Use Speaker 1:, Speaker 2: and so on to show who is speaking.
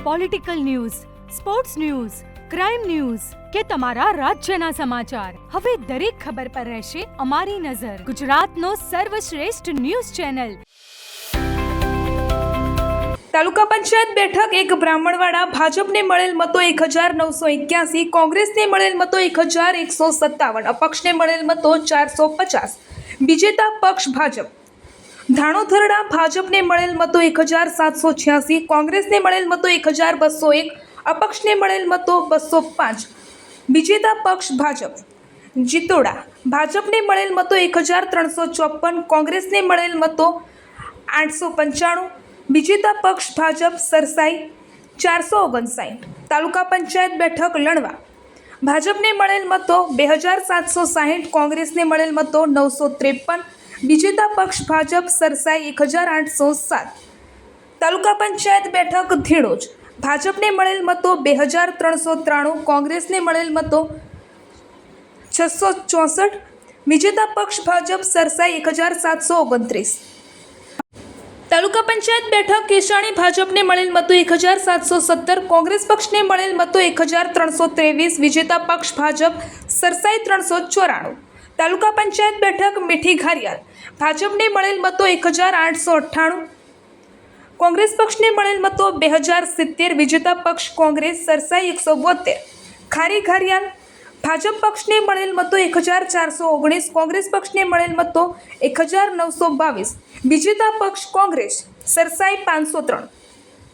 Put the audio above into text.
Speaker 1: Political news, sports news, crime news કે તમારા રાજ્યના સમાચાર, હવે દરેક ખબર પર રહેશે અમારી નજર. ગુજરાતનો સર્વશ્રેષ્ઠ ન્યૂઝ ચેનલ.
Speaker 2: તાલુકા પંચાયત બેઠક એક બ્રાહ્મણવાડા. ભાજપને મળેલ મતો 1981, કોંગ્રેસને મળેલ મતો 1157, અપક્ષને મળેલ મતો 450. વિજેતા પક્ષ ભાજપ. ધાણોધરડા. ભાજપને મળેલ મતો 1786, કોંગ્રેસને મળેલ મતો 1201, અપક્ષને મળેલ મતો 205. વિજેતા પક્ષ ભાજપ. જીતોડા. ભાજપને મળેલ મતો 1354, કોંગ્રેસને મળેલ મતો 895. વિજેતા પક્ષ ભાજપ. સરસાઈ 459. તાલુકા પંચાયત બેઠક લણવા. ભાજપને મળેલ મતો 2760, કોંગ્રેસને મળેલ મતો 953. વિજેતા પક્ષ ભાજપ. સરસાઈ 1807. તાલુકા પંચાયત બેઠક ધીણોજ. ભાજપને મળેલ મતો 2393, કોંગ્રેસને મળેલ મતો 664. વિજેતા પક્ષ ભાજપ. સરસાઈ 1729. તાલુકા પંચાયત બેઠક કેશાણી. ભાજપને મળેલ મતો 1717, કોંગ્રેસ પક્ષને મળેલ મતો 1323. વિજેતા પક્ષ ભાજપ. સરસાઈ 394. તાલુકા પંચાયત બેઠક મીઠી ઘારિયાલ. ભાજપને મળેલ મતો 1898, કોંગ્રેસ પક્ષને મળેલ મતો 2070. વિજેતા પક્ષ કોંગ્રેસ. સરસાઈ 172. ખારી ઘારિયાલ. ભાજપ પક્ષને મળેલ મતો 1419, કોંગ્રેસ પક્ષને મળેલ મતો 1922. વિજેતા પક્ષ કોંગ્રેસ. સરસાઈ 503.